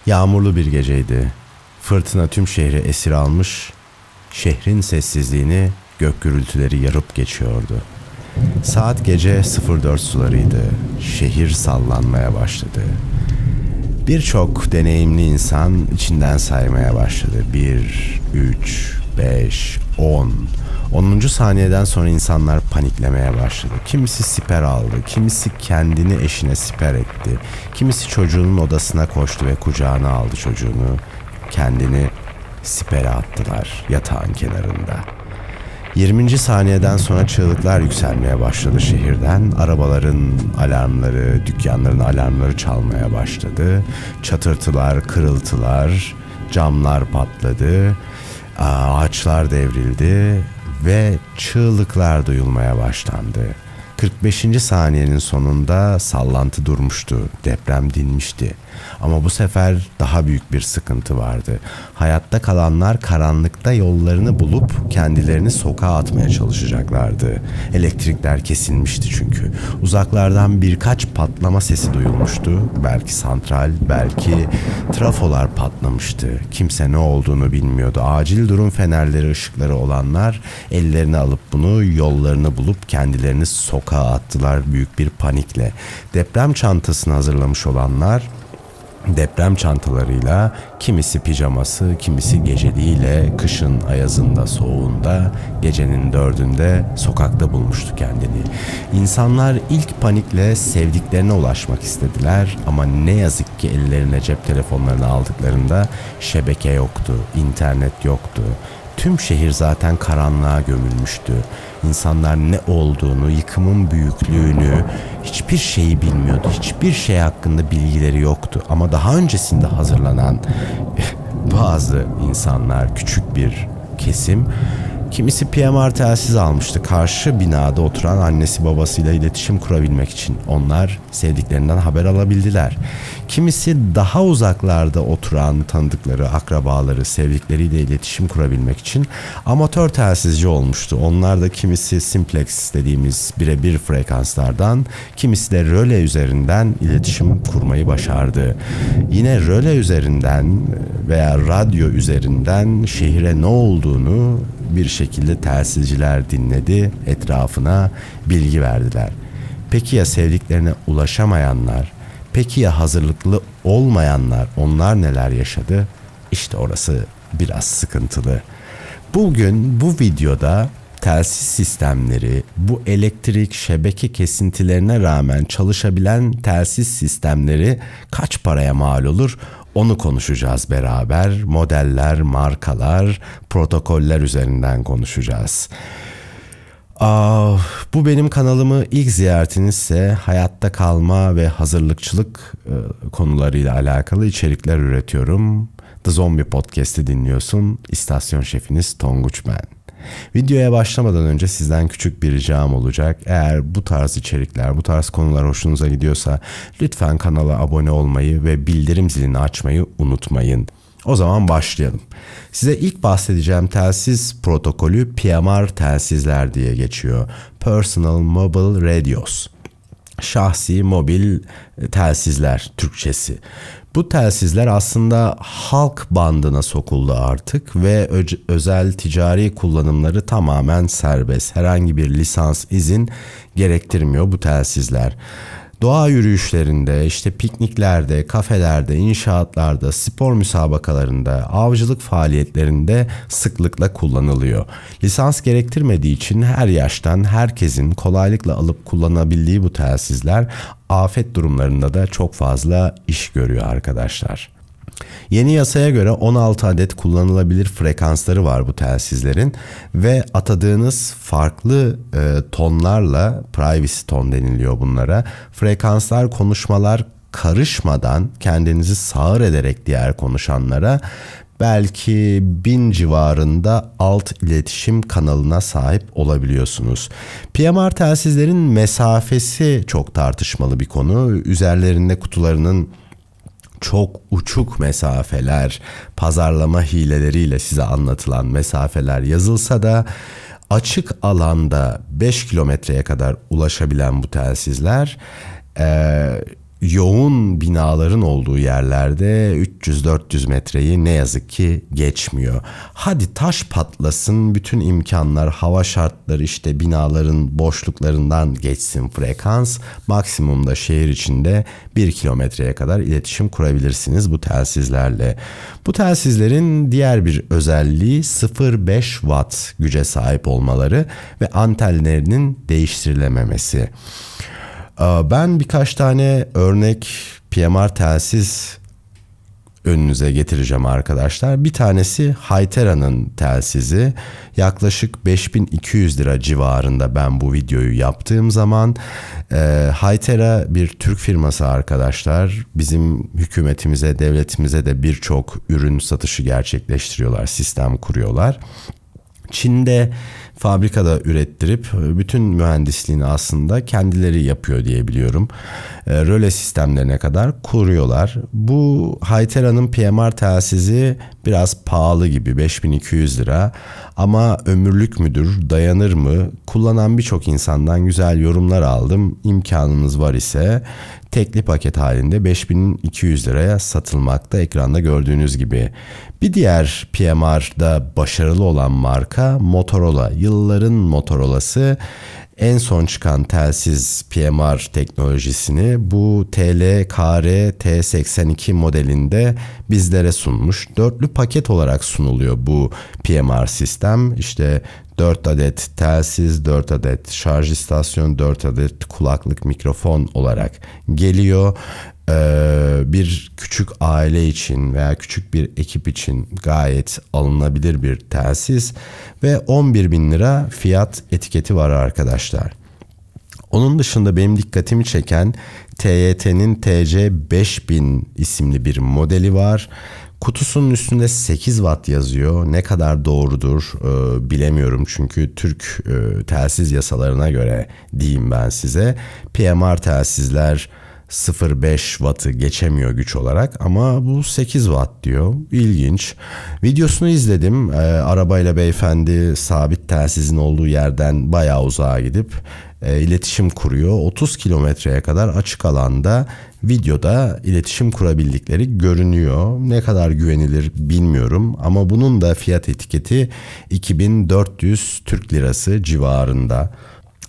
Yağmurlu bir geceydi. Fırtına tüm şehri esir almış, şehrin sessizliğini gök gürültüleri yarıp geçiyordu. Saat gece 04 sularıydı. Şehir sallanmaya başladı. Birçok deneyimli insan içinden saymaya başladı. 1, 3, 5, 10. 10. saniyeden sonra insanlar paniklemeye başladı. Kimisi siper aldı, kimisi kendini eşine siper etti. Kimisi çocuğunun odasına koştu ve kucağına aldı çocuğunu. Kendini sipere attılar yatağın kenarında. 20. saniyeden sonra çığlıklar yükselmeye başladı şehirden. Arabaların alarmları, dükkanların alarmları çalmaya başladı. Çatırtılar, kırıltılar, camlar patladı, ağaçlar devrildi ve çığlıklar duyulmaya başlandı. 45. saniyenin sonunda sallantı durmuştu, deprem dinmişti. Ama bu sefer daha büyük bir sıkıntı vardı. Hayatta kalanlar karanlıkta yollarını bulup kendilerini sokağa atmaya çalışacaklardı. Elektrikler kesilmişti çünkü. Uzaklardan birkaç patlama sesi duyulmuştu. Belki santral, belki trafolar patlamıştı. Kimse ne olduğunu bilmiyordu. Acil durum fenerleri, ışıkları olanlar ellerini alıp bunu, yollarını bulup kendilerini sokağa attılar büyük bir panikle. Deprem çantasını hazırlamış olanlar deprem çantalarıyla, kimisi pijaması, kimisi geceliğiyle, kışın ayazında, soğuğunda, gecenin 4'ünde sokakta bulmuştu kendini. İnsanlar ilk panikle sevdiklerine ulaşmak istediler ama ne yazık ki ellerine cep telefonlarını aldıklarında şebeke yoktu, internet yoktu. Tüm şehir zaten karanlığa gömülmüştü. İnsanlar ne olduğunu, yıkımın büyüklüğünü, hiçbir şeyi bilmiyordu. Hiçbir şey hakkında bilgileri yoktu. Ama daha öncesinde hazırlanan bazı insanlar, küçük bir kesim, kimisi PMR telsiz almıştı. Karşı binada oturan annesi babasıyla iletişim kurabilmek için. Onlar sevdiklerinden haber alabildiler. Kimisi daha uzaklarda oturan tanıdıkları, akrabaları, sevdikleriyle iletişim kurabilmek için amatör telsizci olmuştu. Onlar da kimisi simplex dediğimiz birebir frekanslardan, kimisi de röle üzerinden iletişim kurmayı başardı. Yine röle üzerinden veya radyo üzerinden şehre ne olduğunu bir şekilde telsizciler dinledi, etrafına bilgi verdiler. Peki ya sevdiklerine ulaşamayanlar? Peki ya hazırlıklı olmayanlar? Onlar neler yaşadı? İşte orası biraz sıkıntılı. Bugün bu videoda telsiz sistemleri, bu elektrik şebeke kesintilerine rağmen çalışabilen telsiz sistemleri kaç paraya mal olur? Onu konuşacağız beraber. Modeller, markalar, protokoller üzerinden konuşacağız. Bu benim kanalımı ilk ziyaretinizse hayatta kalma ve hazırlıkçılık konularıyla alakalı içerikler üretiyorum. The Zombie Podcast'i dinliyorsun. İstasyon şefiniz Tonguç ben. Videoya başlamadan önce sizden küçük bir ricam olacak. Eğer bu tarz içerikler, bu tarz konular hoşunuza gidiyorsa lütfen kanala abone olmayı ve bildirim zilini açmayı unutmayın. O zaman başlayalım. Size ilk bahsedeceğim telsiz protokolü PMR telsizler diye geçiyor. Personal Mobile Radios. Şahsi mobil telsizler Türkçesi. Bu telsizler aslında halk bandına sokuldu artık ve özel ticari kullanımları tamamen serbest. Herhangi bir lisans, izin gerektirmiyor bu telsizler. Doğa yürüyüşlerinde, işte pikniklerde, kafelerde, inşaatlarda, spor müsabakalarında, avcılık faaliyetlerinde sıklıkla kullanılıyor. Lisans gerektirmediği için her yaştan herkesin kolaylıkla alıp kullanabildiği bu telsizler afet durumlarında da çok fazla iş görüyor arkadaşlar. Yeni yasaya göre 16 adet kullanılabilir frekansları var bu telsizlerin ve atadığınız farklı tonlarla, privacy ton deniliyor bunlara, frekanslar konuşmalar karışmadan kendinizi sağır ederek diğer konuşanlara belki 1000 civarında alt iletişim kanalına sahip olabiliyorsunuz. PMR telsizlerin mesafesi çok tartışmalı bir konu. Üzerlerinde kutularının çok uçuk mesafeler, pazarlama hileleriyle size anlatılan mesafeler yazılsa da açık alanda 5 kilometreye kadar ulaşabilen bu telsizler yoğun binaların olduğu yerlerde 300-400 metreyi ne yazık ki geçmiyor. Hadi taş patlasın, bütün imkanlar, hava şartları, işte binaların boşluklarından geçsin frekans. Maksimumda şehir içinde 1 kilometreye kadar iletişim kurabilirsiniz bu telsizlerle. Bu telsizlerin diğer bir özelliği 0.5 watt güce sahip olmaları ve antenlerinin değiştirilememesi. Ben birkaç tane örnek PMR telsiz önünüze getireceğim arkadaşlar. Bir tanesi Hytera'nın telsizi. Yaklaşık 5200 lira civarında ben bu videoyu yaptığım zaman. Hytera bir Türk firması arkadaşlar. Bizim hükümetimize, devletimize de birçok ürün satışı gerçekleştiriyorlar, sistem kuruyorlar. Çin'de fabrikada ürettirip bütün mühendisliğini aslında kendileri yapıyor diye biliyorum. Röle sistemlerine kadar kuruyorlar. Bu Hytera'nın PMR telsizi biraz pahalı gibi, 5200 lira. Ama ömürlük müdür, dayanır mı? Kullanan birçok insandan güzel yorumlar aldım. İmkanınız var ise tekli paket halinde 5200 liraya satılmakta, ekranda gördüğünüz gibi. Bir diğer PMR'da başarılı olan marka Motorola. Yılların Motorola'sı en son çıkan telsiz PMR teknolojisini bu TLKR T82 modelinde bizlere sunmuş. Dörtlü paket olarak sunuluyor bu PMR sistem. İşte 4 adet telsiz, 4 adet şarj istasyonu, 4 adet kulaklık mikrofon olarak geliyor. Bir küçük aile için veya küçük bir ekip için gayet alınabilir bir telsiz ve 11.000 lira fiyat etiketi var arkadaşlar. Onun dışında benim dikkatimi çeken TYT'nin TC5000 isimli bir modeli var. Kutusunun üstünde 8 watt yazıyor. Ne kadar doğrudur bilemiyorum. Çünkü Türk telsiz yasalarına göre diyeyim ben size. PMR telsizler 0.5 wattı geçemiyor güç olarak ama bu 8 watt diyor. İlginç. Videosunu izledim. Arabayla beyefendi sabit telsizin olduğu yerden bayağı uzağa gidip iletişim kuruyor. 30 kilometreye kadar açık alanda videoda iletişim kurabildikleri görünüyor. Ne kadar güvenilir bilmiyorum ama bunun da fiyat etiketi 2400 Türk lirası civarında.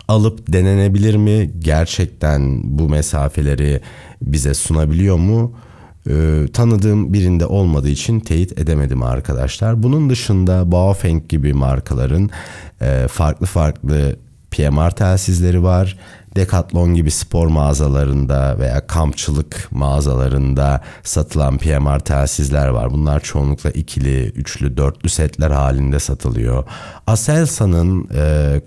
Alıp denenebilir mi? Gerçekten bu mesafeleri bize sunabiliyor mu? Tanıdığım birinde olmadığı için teyit edemedim arkadaşlar. Bunun dışında Baofeng gibi markaların farklı farklı PMR telsizleri var. Decathlon gibi spor mağazalarında veya kampçılık mağazalarında satılan PMR telsizler var. Bunlar çoğunlukla ikili, üçlü, dörtlü setler halinde satılıyor. Aselsan'ın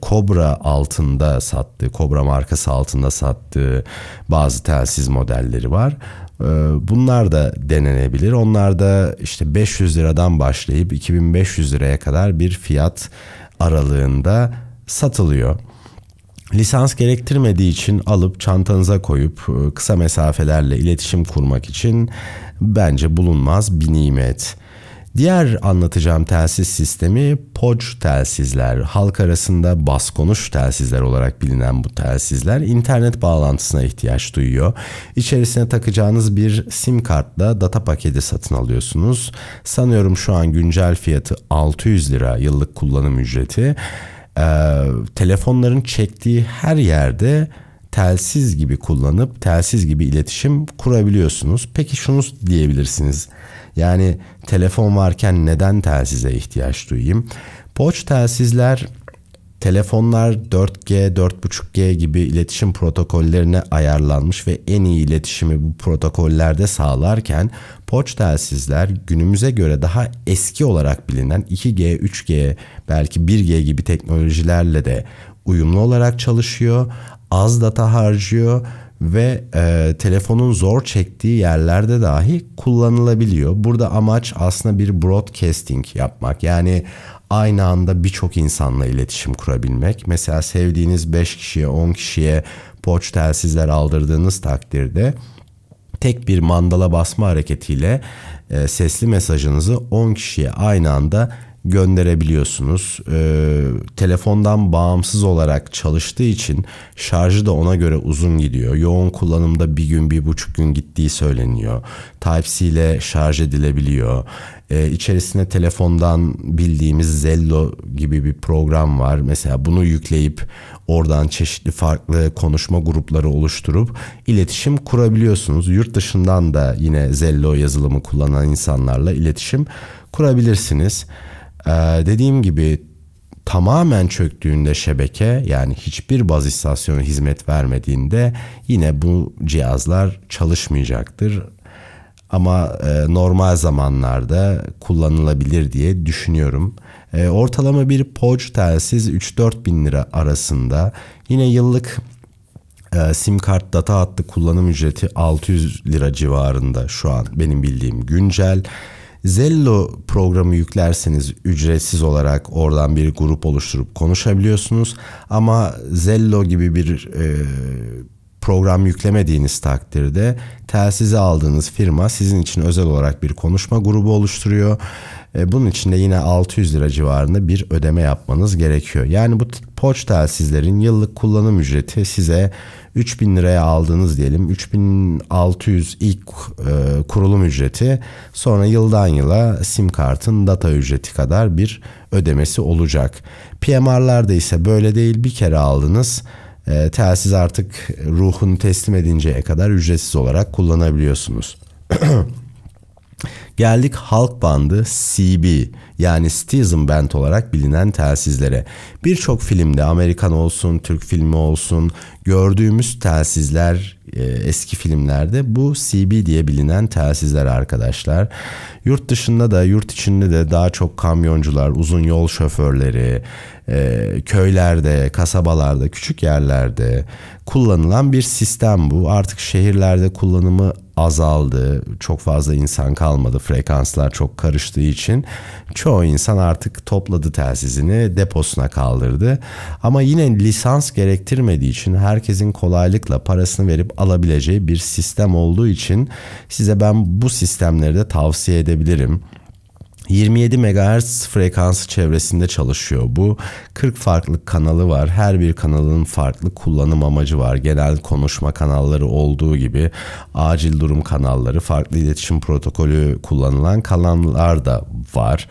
Cobra altında sattığı, Cobra markası altında sattığı bazı telsiz modelleri var. Bunlar da denenebilir. Onlar da işte 500 liradan başlayıp 2500 liraya kadar bir fiyat aralığında satılıyor. Lisans gerektirmediği için alıp çantanıza koyup kısa mesafelerle iletişim kurmak için bence bulunmaz bir nimet. Diğer anlatacağım telsiz sistemi POC telsizler. Halk arasında bas konuş telsizler olarak bilinen bu telsizler internet bağlantısına ihtiyaç duyuyor. İçerisine takacağınız bir sim kartla data paketi satın alıyorsunuz. Sanıyorum şu an güncel fiyatı 600 lira yıllık kullanım ücreti. Telefonların çektiği her yerde telsiz gibi kullanıp telsiz gibi iletişim kurabiliyorsunuz. Peki şunu diyebilirsiniz. Yani telefon varken neden telsize ihtiyaç duyayım? POC telsizler telefonlar 4G, 4.5G gibi iletişim protokollerine ayarlanmış ve en iyi iletişimi bu protokollerde sağlarken POC telsizler günümüze göre daha eski olarak bilinen 2G, 3G, belki 1G gibi teknolojilerle de uyumlu olarak çalışıyor. Az data harcıyor ve telefonun zor çektiği yerlerde dahi kullanılabiliyor. Burada amaç aslında bir broadcasting yapmak. Yani aynı anda birçok insanla iletişim kurabilmek. Mesela sevdiğiniz 5 kişiye, 10 kişiye POC telsizler aldırdığınız takdirde tek bir mandala basma hareketiyle sesli mesajınızı 10 kişiye aynı anda gönderebiliyorsunuz. Telefondan bağımsız olarak çalıştığı için şarjı da ona göre uzun gidiyor. Yoğun kullanımda bir gün, 1,5 gün gittiği söyleniyor. Type-C ile şarj edilebiliyor. İçerisinde telefondan bildiğimiz Zello gibi bir program var. Mesela bunu yükleyip oradan çeşitli farklı konuşma grupları oluşturup iletişim kurabiliyorsunuz. Yurt dışından da yine Zello yazılımı kullanan insanlarla iletişim kurabilirsiniz. Dediğim gibi tamamen çöktüğünde şebeke, yani hiçbir baz istasyonu hizmet vermediğinde yine bu cihazlar çalışmayacaktır. Ama normal zamanlarda kullanılabilir diye düşünüyorum. Ortalama bir POC telsiz 3-4 bin lira arasında. Yine yıllık sim kart data hattı kullanım ücreti 600 lira civarında şu an benim bildiğim güncel. Zello programı yüklerseniz ücretsiz olarak oradan bir grup oluşturup konuşabiliyorsunuz. Ama Zello gibi bir program yüklemediğiniz takdirde telsizi aldığınız firma sizin için özel olarak bir konuşma grubu oluşturuyor. Bunun için de yine 600 lira civarında bir ödeme yapmanız gerekiyor. Yani bu POC telsizlerin yıllık kullanım ücreti size 3.000 liraya aldığınız diyelim 3.600 ilk kurulum ücreti, sonra yıldan yıla sim kartın data ücreti kadar bir ödemesi olacak. PMR'larda ise böyle değil, bir kere aldınız. Telsiz artık ruhunu teslim edinceye kadar ücretsiz olarak kullanabiliyorsunuz. Geldik halk bandı CB, yani Citizen Band olarak bilinen telsizlere. Birçok filmde, Amerikan olsun, Türk filmi olsun, gördüğümüz telsizler eski filmlerde bu CB diye bilinen telsizler arkadaşlar. Yurt dışında da yurt içinde de daha çok kamyoncular, uzun yol şoförleri, köylerde, kasabalarda, küçük yerlerde kullanılan bir sistem bu. Artık şehirlerde kullanımı azaldı. Çok fazla insan kalmadı. Frekanslar çok karıştığı için çoğu insan artık topladı telsizini, deposuna kaldırdı. Ama yine lisans gerektirmediği için herkesin kolaylıkla parasını verip alabileceği bir sistem olduğu için size ben bu sistemleri de tavsiye edebilirim. 27 MHz frekansı çevresinde çalışıyor bu. 40 farklı kanalı var. Her bir kanalın farklı kullanım amacı var. Genel konuşma kanalları olduğu gibi acil durum kanalları, farklı iletişim protokolü kullanılan kanallar da var.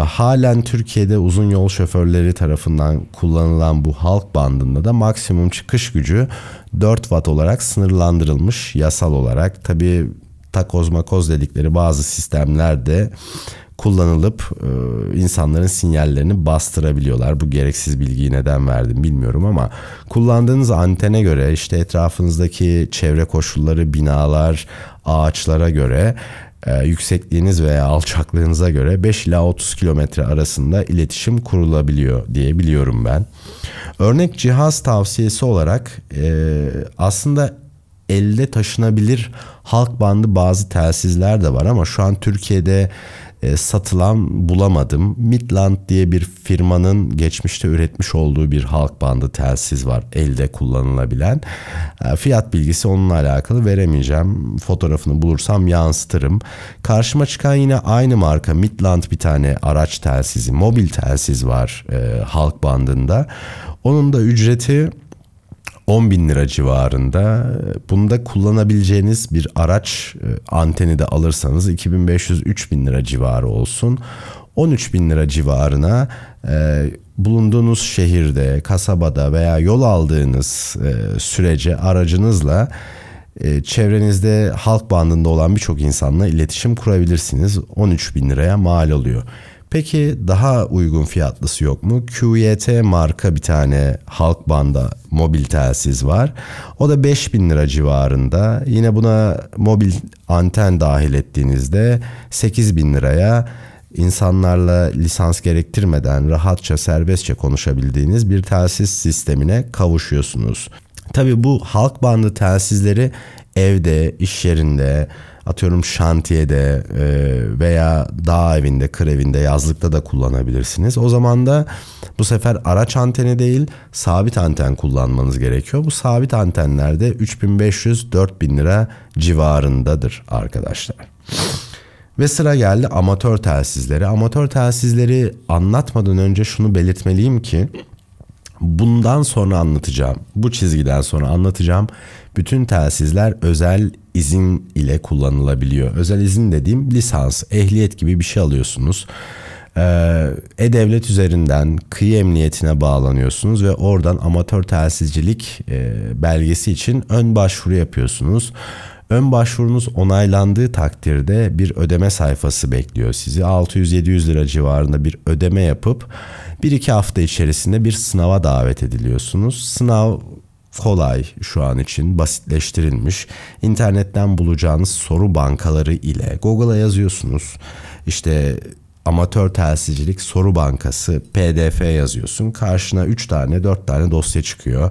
Halen Türkiye'de uzun yol şoförleri tarafından kullanılan bu halk bandında da maksimum çıkış gücü 4 watt olarak sınırlandırılmış yasal olarak. Tabii takoz makoz dedikleri bazı sistemlerde kullanılıp insanların sinyallerini bastırabiliyorlar. Bu gereksiz bilgiyi neden verdim bilmiyorum ama kullandığınız antene göre, işte etrafınızdaki çevre koşulları, binalar, ağaçlara göre, yüksekliğiniz veya alçaklığınıza göre 5 ila 30 kilometre arasında iletişim kurulabiliyor diye biliyorum ben. Örnek cihaz tavsiyesi olarak aslında elde taşınabilir halk bandı bazı telsizler de var ama şu an Türkiye'de satılan bulamadım. Midland diye bir firmanın geçmişte üretmiş olduğu bir halk bandı telsiz var, elde kullanılabilen. Fiyat bilgisi onunla alakalı veremeyeceğim. Fotoğrafını bulursam yansıtırım. Karşıma çıkan yine aynı marka Midland bir tane araç telsizi, mobil telsiz var halk bandında. Onun da ücreti 10.000 lira civarında. Bunda kullanabileceğiniz bir araç anteni de alırsanız 2.500-3.000 lira civarı olsun. 13.000 lira civarına bulunduğunuz şehirde, kasabada veya yol aldığınız sürece aracınızla çevrenizde halk bandında olan birçok insanla iletişim kurabilirsiniz. 13.000 liraya mal oluyor. Peki daha uygun fiyatlısı yok mu? QYT marka bir tane halk banda mobil telsiz var. O da 5.000 lira civarında. Yine buna mobil anten dahil ettiğinizde 8.000 liraya insanlarla lisans gerektirmeden rahatça, serbestçe konuşabildiğiniz bir telsiz sistemine kavuşuyorsunuz. Tabii bu halk bandı telsizleri evde, iş yerinde, atıyorum şantiyede veya dağ evinde, kır evinde, yazlıkta da kullanabilirsiniz. O zaman da bu sefer araç anteni değil, sabit anten kullanmanız gerekiyor. Bu sabit antenlerde 3.500-4.000 lira civarındadır arkadaşlar. Ve sıra geldi amatör telsizlere. Amatör telsizleri anlatmadan önce şunu belirtmeliyim ki bundan sonra anlatacağım, bu çizgiden sonra anlatacağım bütün telsizler özel izin ile kullanılabiliyor. Özel izin dediğim lisans, ehliyet gibi bir şey alıyorsunuz. E-Devlet üzerinden kıyı emniyetine bağlanıyorsunuz ve oradan amatör telsizcilik belgesi için ön başvuru yapıyorsunuz. Ön başvurunuz onaylandığı takdirde bir ödeme sayfası bekliyor sizi. 600-700 lira civarında bir ödeme yapıp 1-2 hafta içerisinde bir sınava davet ediliyorsunuz. Sınav kolay, şu an için basitleştirilmiş. İnternetten bulacağınız soru bankaları ile Google'a yazıyorsunuz. İşte amatör telsizcilik soru bankası PDF yazıyorsun. Karşına 3 tane 4 tane dosya çıkıyor.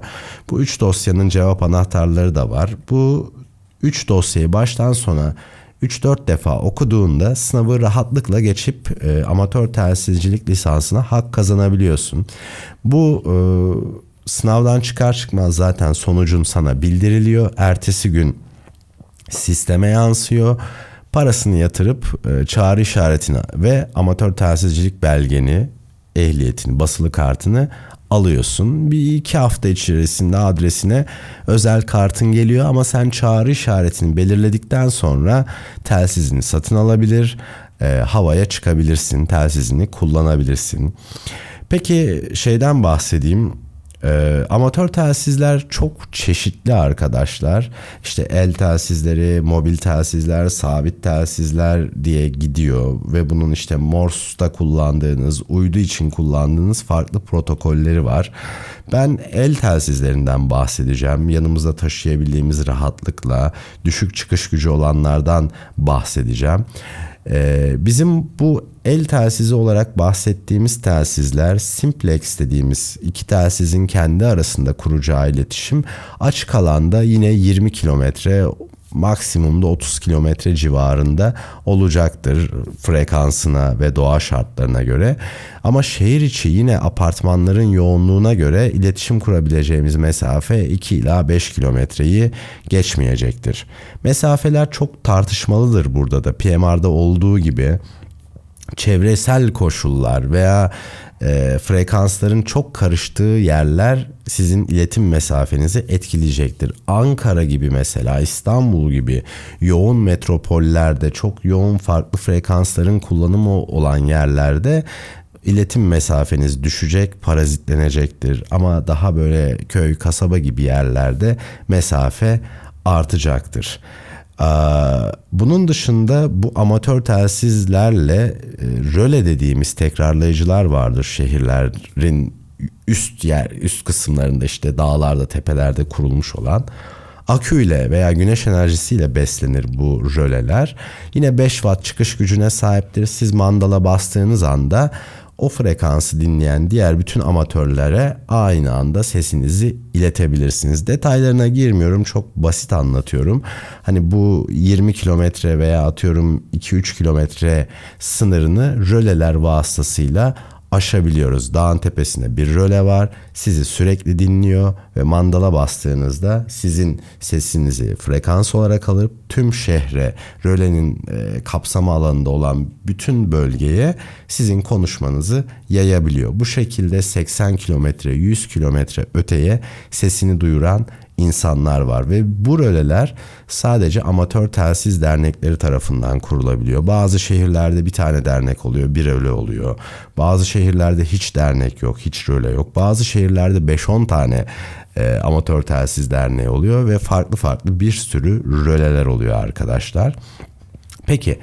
Bu 3 dosyanın cevap anahtarları da var. Bu 3 dosyayı baştan sona 3-4 defa okuduğunda sınavı rahatlıkla geçip amatör telsizcilik lisansına hak kazanabiliyorsun. Bu sınavdan çıkar çıkmaz zaten sonucun sana bildiriliyor. Ertesi gün sisteme yansıyor. Parasını yatırıp çağrı işaretini ve amatör telsizcilik belgeni, ehliyetini, basılı kartını alıyorsun. 1-2 hafta içerisinde adresine özel kartın geliyor ama sen çağrı işaretini belirledikten sonra telsizini satın alabilir, havaya çıkabilirsin, telsizini kullanabilirsin. Peki şeyden bahsedeyim. Amatör telsizler çok çeşitli arkadaşlar. İşte el telsizleri, mobil telsizler, sabit telsizler diye gidiyor ve bunun işte Morse'da kullandığınız, uydu için kullandığınız farklı protokolleri var. Ben el telsizlerinden bahsedeceğim. Yanımızda taşıyabildiğimiz rahatlıkla düşük çıkış gücü olanlardan bahsedeceğim. Bizim bu el telsizi olarak bahsettiğimiz telsizler simplex dediğimiz iki telsizin kendi arasında kuracağı iletişim açık alanda yine 20 kilometre maksimumda 30 kilometre civarında olacaktır frekansına ve doğa şartlarına göre. Ama şehir içi yine apartmanların yoğunluğuna göre iletişim kurabileceğimiz mesafe 2 ila 5 kilometreyi geçmeyecektir. Mesafeler çok tartışmalıdır burada da PMR'da olduğu gibi. Çevresel koşullar veya frekansların çok karıştığı yerler sizin iletim mesafenizi etkileyecektir. Ankara gibi mesela, İstanbul gibi yoğun metropollerde çok yoğun farklı frekansların kullanımı olan yerlerde iletim mesafeniz düşecek, parazitlenecektir. Ama daha böyle köy, kasaba gibi yerlerde mesafe artacaktır. Bunun dışında bu amatör telsizlerle röle dediğimiz tekrarlayıcılar vardır şehirlerin üst kısımlarında, işte dağlarda, tepelerde kurulmuş olan. Aküyle veya güneş enerjisiyle beslenir bu röleler. Yine 5 watt çıkış gücüne sahiptir. Siz mandala bastığınız anda o frekansı dinleyen diğer bütün amatörlere aynı anda sesinizi iletebilirsiniz. Detaylarına girmiyorum, çok basit anlatıyorum. Hani bu 20 kilometre veya atıyorum 2-3 kilometre sınırını röleler vasıtasıyla aşabiliyoruz. Dağın tepesinde bir röle var. Sizi sürekli dinliyor ve mandala bastığınızda sizin sesinizi frekans olarak alıp tüm şehre, rölenin kapsama alanında olan bütün bölgeye sizin konuşmanızı yayabiliyor. Bu şekilde 80 kilometre, 100 kilometre öteye sesini duyuran insanlar var ve bu röleler sadece amatör telsiz dernekleri tarafından kurulabiliyor. Bazı şehirlerde bir tane dernek oluyor, bir röle oluyor. Bazı şehirlerde hiç dernek yok, hiç röle yok. Bazı şehirlerde 5-10 tane amatör telsiz derneği oluyor ve farklı farklı bir sürü röleler oluyor arkadaşlar. Peki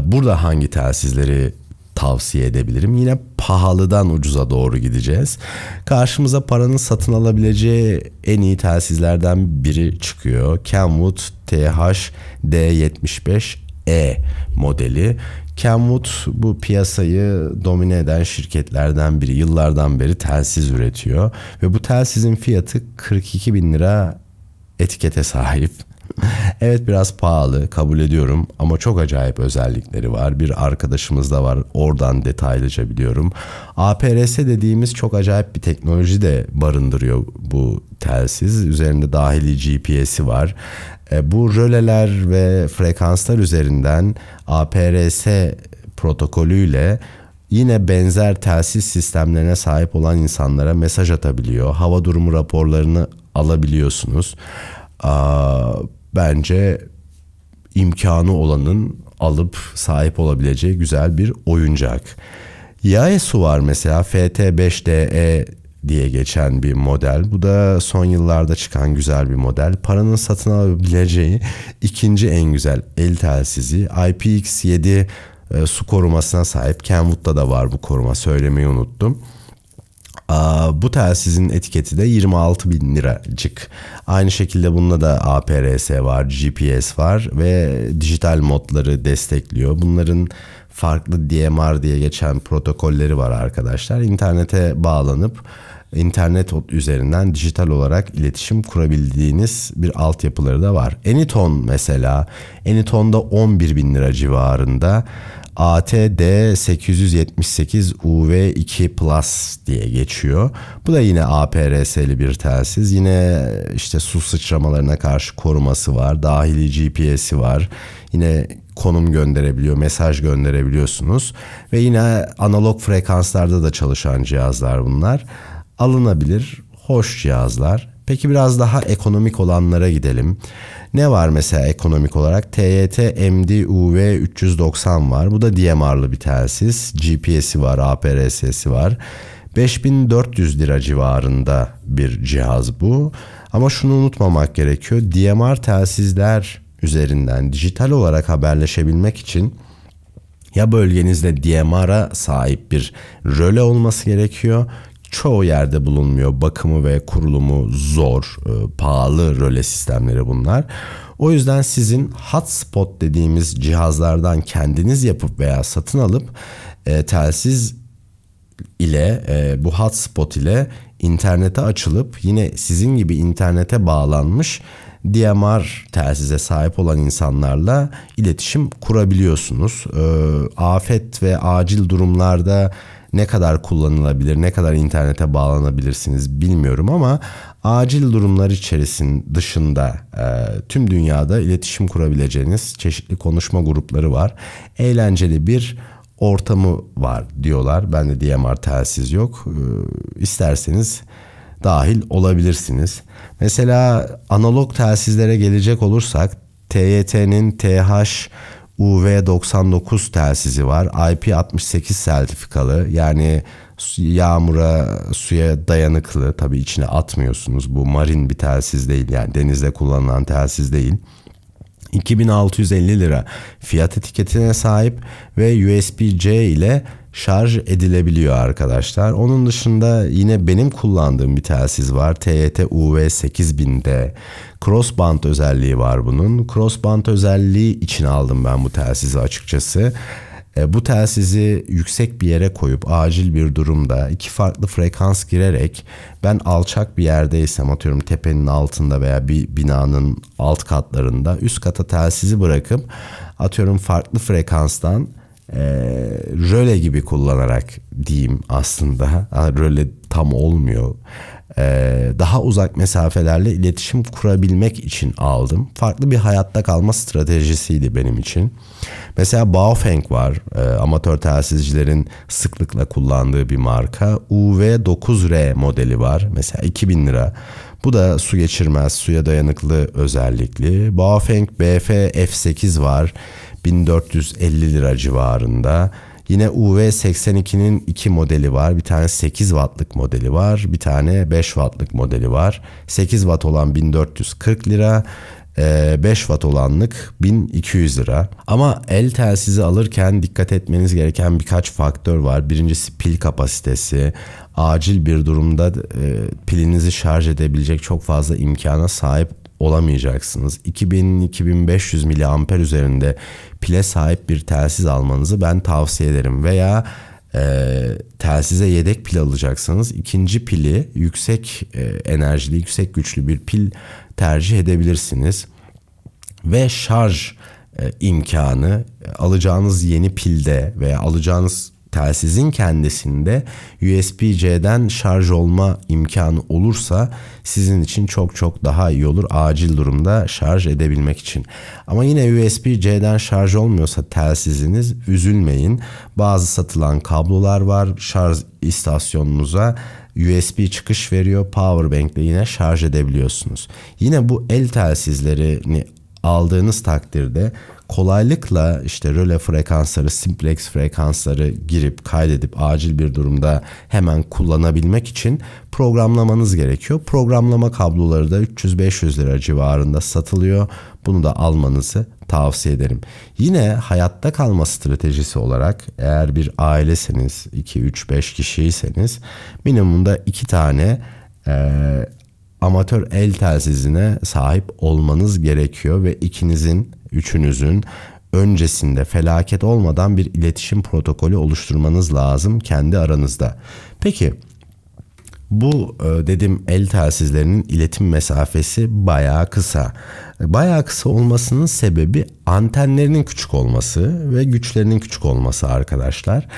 burada hangi telsizleri tavsiye edebilirim? Yine pahalıdan ucuza doğru gideceğiz. Karşımıza paranın satın alabileceği en iyi telsizlerden biri çıkıyor. Kenwood TH-D75E modeli. Kenwood bu piyasayı domine eden şirketlerden biri. Yıllardan beri telsiz üretiyor. Ve bu telsizin fiyatı 42.000 lira etikete sahip. Evet, biraz pahalı, kabul ediyorum, ama çok acayip özellikleri var. Bir arkadaşımız da var, oradan detaylıca biliyorum. APRS dediğimiz çok acayip bir teknoloji de barındırıyor bu telsiz. Üzerinde dahili GPS'i var. Bu röleler ve frekanslar üzerinden APRS protokolüyle yine benzer telsiz sistemlerine sahip olan insanlara mesaj atabiliyor. Hava durumu raporlarını alabiliyorsunuz. Bence imkanı olanın alıp sahip olabileceği güzel bir oyuncak. Yaesu var mesela, FT5DE diye geçen bir model. Bu da son yıllarda çıkan güzel bir model. Paranın satın alabileceği ikinci en güzel el telsizi. IPX7 su korumasına sahip. Kenwood'da da var bu koruma, söylemeyi unuttum. Bu telsizin etiketi de 26 bin liracık. Aynı şekilde bunda da APRS var, GPS var ve dijital modları destekliyor. Bunların farklı DMR diye geçen protokolleri var arkadaşlar. İnternete bağlanıp internet üzerinden dijital olarak iletişim kurabildiğiniz bir altyapıları da var. Anyton mesela, Anyton'da 11 bin lira civarında. ATD878UV2 Plus diye geçiyor. Bu da yine APRS'li bir telsiz. Yine işte su sıçramalarına karşı koruması var. Dahili GPS'i var. Yine konum gönderebiliyor, mesaj gönderebiliyorsunuz. Ve yine analog frekanslarda da çalışan cihazlar bunlar. Alınabilir, hoş cihazlar. Peki biraz daha ekonomik olanlara gidelim. Ne var mesela ekonomik olarak? TYT MD-UV 390 var. Bu da DMR'lı bir telsiz. GPS'i var, APRS'si var. 5400 lira civarında bir cihaz bu. Ama şunu unutmamak gerekiyor. DMR telsizler üzerinden dijital olarak haberleşebilmek için ya bölgenizde DMR'a sahip bir röle olması gerekiyor. Çoğu yerde bulunmuyor. Bakımı ve kurulumu zor, pahalı röle sistemleri bunlar. O yüzden sizin hotspot dediğimiz cihazlardan kendiniz yapıp veya satın alıp telsiz ile bu hotspot ile internete açılıp yine sizin gibi internete bağlanmış DMR telsize sahip olan insanlarla iletişim kurabiliyorsunuz. Afet ve acil durumlarda ne kadar kullanılabilir, ne kadar internete bağlanabilirsiniz bilmiyorum, ama acil durumlar içerisinin dışında tüm dünyada iletişim kurabileceğiniz çeşitli konuşma grupları var. Eğlenceli bir ortamı var diyorlar. Bende DMR telsiz yok. İsterseniz dahil olabilirsiniz. Mesela analog telsizlere gelecek olursak TYT'nin TH-UV99 telsizi var. IP68 sertifikalı, yani yağmura, suya dayanıklı. Tabii içine atmıyorsunuz. Bu marin bir telsiz değil, yani denizde kullanılan telsiz değil. 2650 lira fiyat etiketine sahip ve USB-C ile şarj edilebiliyor arkadaşlar. Onun dışında yine benim kullandığım bir telsiz var. TYT UV8000'de crossband özelliği var bunun. Crossband özelliği için aldım ben bu telsizi açıkçası. Bu telsizi yüksek bir yere koyup acil bir durumda iki farklı frekans girerek, ben alçak bir yerdeysem, atıyorum tepenin altında veya bir binanın alt katlarında, üst kata telsizi bırakıp atıyorum farklı frekanstan röle gibi kullanarak diyeyim aslında. Röle tam olmuyor. Daha uzak mesafelerle iletişim kurabilmek için aldım. Farklı bir hayatta kalma stratejisiydi benim için. Mesela Baofeng var. Amatör telsizcilerin sıklıkla kullandığı bir marka. UV9R modeli var. Mesela 2000 lira. Bu da su geçirmez, suya dayanıklı özellikli. Baofeng BF F8 var. 1450 lira civarında. Yine UV82'nin iki modeli var. Bir tane 8 wattlık modeli var. Bir tane 5 wattlık modeli var. 8 watt olan 1440 lira. 5 watt olanlık 1200 lira. Ama el telsizi alırken dikkat etmeniz gereken birkaç faktör var. Birincisi pil kapasitesi. Acil bir durumda pilinizi şarj edebilecek çok fazla imkana sahip olamayacaksınız. 2000-2500 miliamper üzerinde pile sahip bir telsiz almanızı ben tavsiye ederim. Veya telsize yedek pil alacaksanız ikinci pili yüksek enerjili, yüksek güçlü bir pil tercih edebilirsiniz. ve şarj imkanı alacağınız yeni pilde veya alacağınız telsizin kendisinde USB-C'den şarj olma imkanı olursa sizin için çok çok daha iyi olur acil durumda şarj edebilmek için. Ama yine USB-C'den şarj olmuyorsa telsiziniz, üzülmeyin. Bazı satılan kablolar var, şarj istasyonunuza USB çıkış veriyor. Powerbank ile yine şarj edebiliyorsunuz. Yine bu el telsizlerini aldığınız takdirde kolaylıkla işte röle frekansları, simplex frekansları girip kaydedip acil bir durumda hemen kullanabilmek için programlamanız gerekiyor. Programlama kabloları da 300-500 lira civarında satılıyor. Bunu da almanızı tavsiye ederim. Yine hayatta kalma stratejisi olarak eğer bir aileseniz, 2-3-5 kişiyseniz minimumda 2 tane amatör el telsizine sahip olmanız gerekiyor ve üçünüzün öncesinde felaket olmadan bir iletişim protokolü oluşturmanız lazım kendi aranızda. Peki bu dedim el telsizlerinin iletim mesafesi bayağı kısa. Bayağı kısa olmasının sebebi antenlerinin küçük olması ve güçlerinin küçük olması arkadaşlar.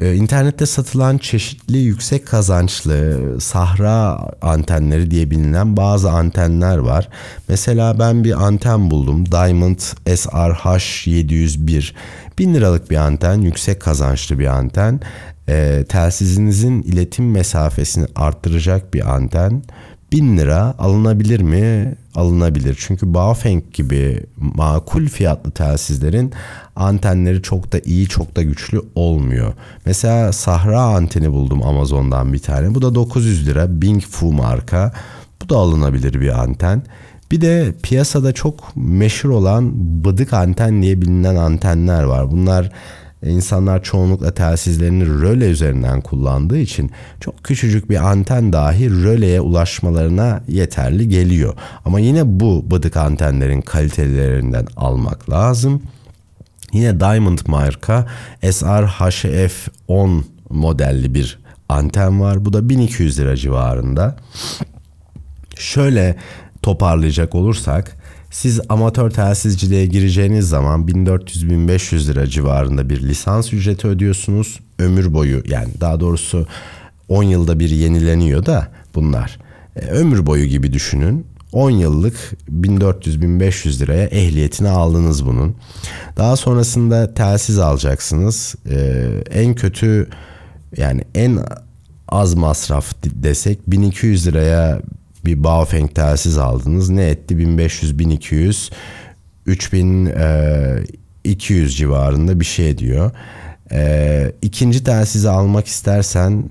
İnternette satılan çeşitli yüksek kazançlı sahra antenleri diye bilinen bazı antenler var. Mesela ben bir anten buldum. Diamond SRH701. 1000 liralık bir anten, yüksek kazançlı bir anten. Telsizinizin iletim mesafesini arttıracak bir anten. 1000 lira alınabilir mi? Alınabilir. Çünkü Baofeng gibi makul fiyatlı telsizlerin antenleri çok da iyi, çok da güçlü olmuyor. Mesela Sahra anteni buldum Amazon'dan bir tane. Bu da 900 lira. Bingfu marka. Bu da alınabilir bir anten. Bir de piyasada çok meşhur olan bıdık anten diye bilinen antenler var. Bunlar insanlar çoğunlukla telsizlerini röle üzerinden kullandığı için çok küçücük bir anten dahi röleye ulaşmalarına yeterli geliyor. Ama yine bu bıdık antenlerin kalitelerinden almak lazım. Yine Diamond marka SRHF10 modelli bir anten var. Bu da 1200 lira civarında. Şöyle toparlayacak olursak, siz amatör telsizciliğe gireceğiniz zaman 1400-1500 lira civarında bir lisans ücreti ödüyorsunuz. Ömür boyu, yani daha doğrusu 10 yılda bir yenileniyor da bunlar. Ömür boyu gibi düşünün. 10 yıllık 1400-1500 liraya ehliyetini aldınız bunun. Daha sonrasında telsiz alacaksınız. En kötü, yani en az masraf desek 1200 liraya bir Baofeng telsiz aldınız. Ne etti? 1500, 1200, 3200 civarında bir şey ediyor. İkinci telsizi almak istersen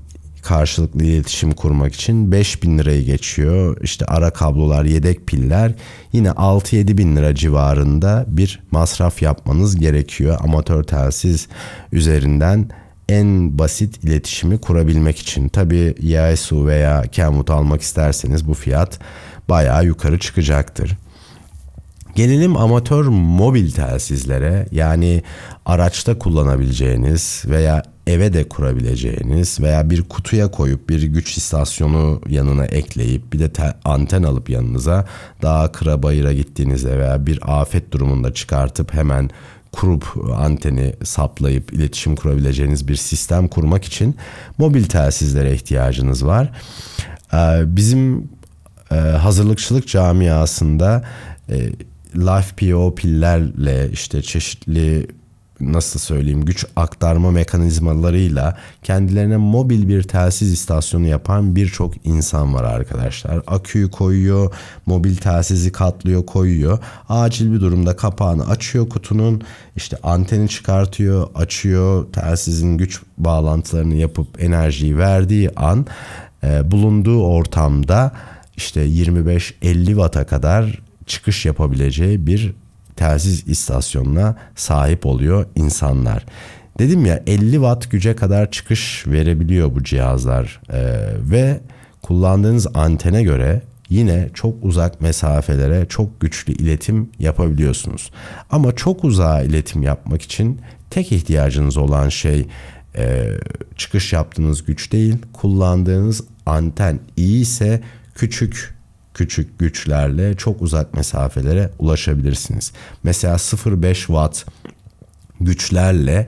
karşılıklı iletişim kurmak için 5000 lirayı geçiyor. İşte ara kablolar, yedek piller, yine 6-7 bin lira civarında bir masraf yapmanız gerekiyor amatör telsiz üzerinden en basit iletişimi kurabilmek için. Tabii Yaesu veya Kenwood almak isterseniz bu fiyat bayağı yukarı çıkacaktır. Gelelim amatör mobil telsizlere, yani araçta kullanabileceğiniz veya eve de kurabileceğiniz veya bir kutuya koyup bir güç istasyonu yanına ekleyip bir de anten alıp yanınıza dağa kıra bayıra gittiğinizde veya bir afet durumunda çıkartıp hemen kurup anteni saplayıp iletişim kurabileceğiniz bir sistem kurmak için mobil telsizlere ihtiyacınız var. Bizim hazırlıkçılık camiasında LiFePO pillerle işte çeşitli, nasıl söyleyeyim, güç aktarma mekanizmalarıyla kendilerine mobil bir telsiz istasyonu yapan birçok insan var arkadaşlar. Aküyü koyuyor, mobil telsizi katlıyor, koyuyor. Acil bir durumda kapağını açıyor kutunun, işte anteni çıkartıyor, açıyor, telsizin güç bağlantılarını yapıp enerjiyi verdiği an bulunduğu ortamda işte 25-50 watt'a kadar çıkış yapabileceği bir telsiz istasyonuna sahip oluyor insanlar. Dedim ya, 50 watt güce kadar çıkış verebiliyor bu cihazlar ve kullandığınız antene göre yine çok uzak mesafelere çok güçlü iletim yapabiliyorsunuz. Ama çok uzağa iletim yapmak için tek ihtiyacınız olan şey çıkış yaptığınız güç değil, kullandığınız anten iyi ise küçük küçük güçlerle çok uzak mesafelere ulaşabilirsiniz. Mesela 0,5 watt güçlerle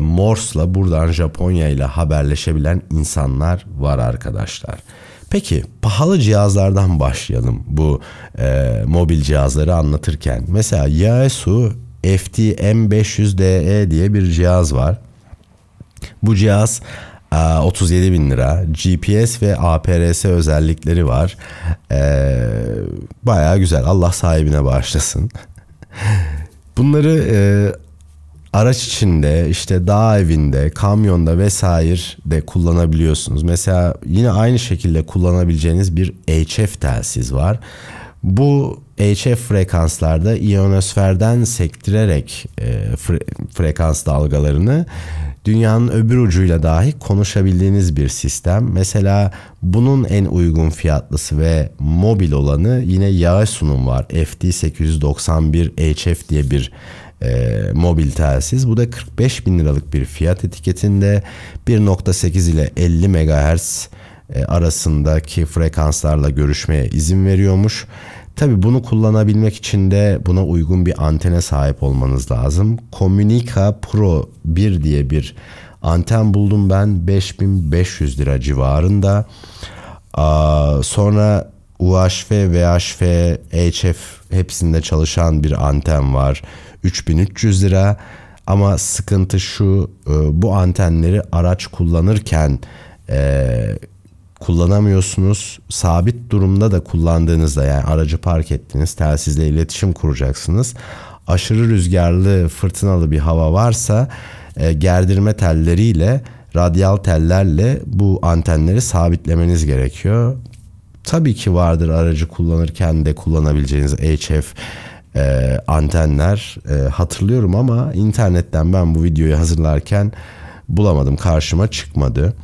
Morse'la buradan Japonya ile haberleşebilen insanlar var arkadaşlar. Peki pahalı cihazlardan başlayalım bu mobil cihazları anlatırken. Mesela Yaesu FT-M500DE diye bir cihaz var. Bu cihaz 37 bin lira. GPS ve APRS özellikleri var. Bayağı güzel. Allah sahibine bağışlasın. Bunları araç içinde, işte dağ evinde, kamyonda vesaire de kullanabiliyorsunuz. Mesela yine aynı şekilde kullanabileceğiniz bir HF telsiz var. Bu HF frekanslarda iyonosferden sektirerek frekans dalgalarını dünyanın öbür ucuyla dahi konuşabildiğiniz bir sistem. Mesela bunun en uygun fiyatlısı ve mobil olanı yine Yaesu'nun var. FT891 HF diye bir mobil telsiz. Bu da 45 bin liralık bir fiyat etiketinde 1.8 ile 50 MHz arasındaki frekanslarla görüşmeye izin veriyormuş. Tabii bunu kullanabilmek için de buna uygun bir antene sahip olmanız lazım. Communica Pro 1 diye bir anten buldum ben, 5500 lira civarında. Sonra UHF, VHF, HF hepsinde çalışan bir anten var. 3300 lira. Ama sıkıntı şu, bu antenleri araç kullanırken kullanamıyorsunuz. Sabit durumda da kullandığınızda, yani aracı park ettiniz, telsizle iletişim kuracaksınız. Aşırı rüzgarlı, fırtınalı bir hava varsa gerdirme telleriyle, radyal tellerle bu antenleri sabitlemeniz gerekiyor. Tabii ki vardır aracı kullanırken de kullanabileceğiniz HF antenler. Hatırlıyorum ama internetten ben bu videoyu hazırlarken bulamadım, karşıma çıkmadı.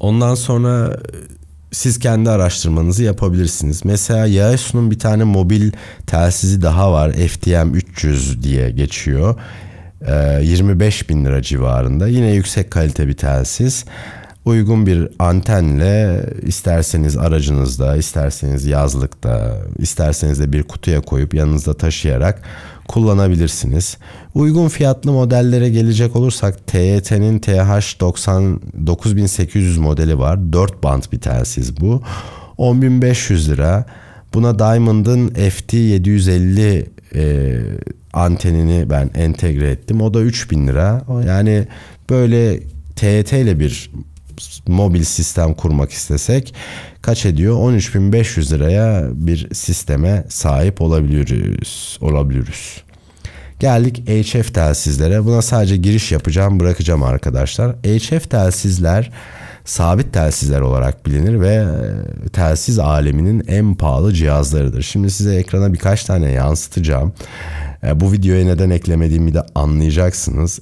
Ondan sonra siz kendi araştırmanızı yapabilirsiniz. Mesela Yaesu'nun bir tane mobil telsizi daha var. FTM 300 diye geçiyor. 25 bin lira civarında. Yine yüksek kalite bir telsiz. Uygun bir antenle isterseniz aracınızda, isterseniz yazlıkta, isterseniz de bir kutuya koyup yanınızda taşıyarak kullanabilirsiniz. Uygun fiyatlı modellere gelecek olursak TYT'nin TH9800 modeli var. 4 band bir telsiz bu. 10.500 lira. Buna Diamond'ın FT750 antenini ben entegre ettim. O da 3.000 lira. Yani böyle TYT ile bir mobil sistem kurmak istesek kaç ediyor? 13.500 liraya bir sisteme sahip olabiliriz. Geldik HF telsizlere. Buna sadece giriş yapacağım, bırakacağım arkadaşlar. HF telsizler sabit telsizler olarak bilinir ve telsiz aleminin en pahalı cihazlarıdır. Şimdi size ekrana birkaç tane yansıtacağım. Bu videoya neden eklemediğimi de anlayacaksınız.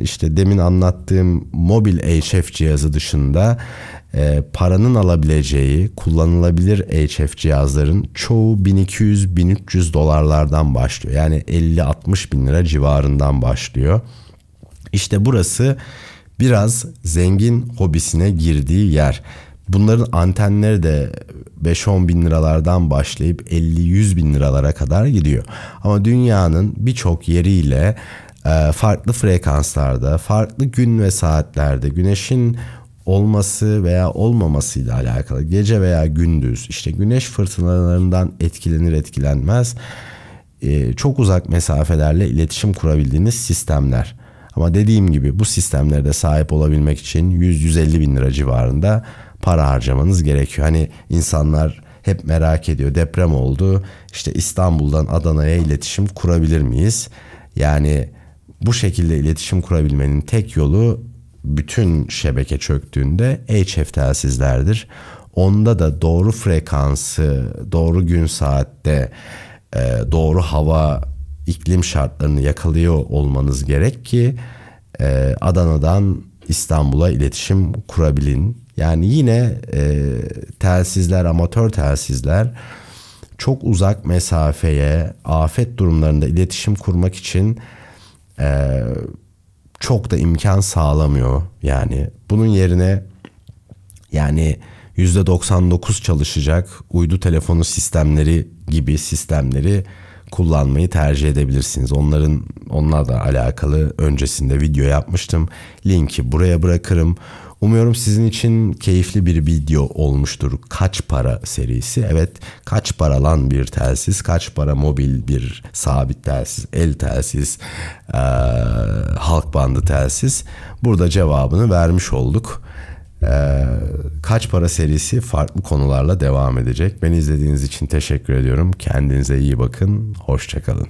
İşte demin anlattığım mobil HF cihazı dışında paranın alabileceği kullanılabilir HF cihazların çoğu 1200-1300 dolarlardan başlıyor. Yani 50-60 bin lira civarından başlıyor. İşte burası biraz zengin hobisine girdiği yer. Bunların antenleri de 5-10 bin liralardan başlayıp 50-100 bin liralara kadar gidiyor. Ama dünyanın birçok yeriyle farklı frekanslarda, farklı gün ve saatlerde güneşin olması veya olmamasıyla alakalı, gece veya gündüz, işte güneş fırtınalarından etkilenir etkilenmez çok uzak mesafelerle iletişim kurabildiğiniz sistemler. Ama dediğim gibi bu sistemlere de sahip olabilmek için 100-150 bin lira civarında para harcamanız gerekiyor. Hani insanlar hep merak ediyor, deprem oldu, işte İstanbul'dan Adana'ya iletişim kurabilir miyiz? Yani bu şekilde iletişim kurabilmenin tek yolu bütün şebeke çöktüğünde HF telsizlerdir. Onda da doğru frekansı, doğru gün saatte, doğru hava, iklim şartlarını yakalıyor olmanız gerek ki Adana'dan İstanbul'a iletişim kurabilin. Yani yine telsizler, amatör telsizler çok uzak mesafeye, afet durumlarında iletişim kurmak için çok da imkan sağlamıyor. Yani bunun yerine, yani %99 çalışacak uydu telefonu sistemleri gibi sistemleri kullanmayı tercih edebilirsiniz. Onlarla alakalı öncesinde video yapmıştım. Linki buraya bırakırım. Umuyorum sizin için keyifli bir video olmuştur. Kaç para serisi? Evet, kaç para lan bir telsiz? Kaç para mobil bir sabit telsiz, el telsiz, halk bandı telsiz? Burada cevabını vermiş olduk. Kaç para serisi farklı konularla devam edecek. Beni izlediğiniz için teşekkür ediyorum. Kendinize iyi bakın. Hoşça kalın.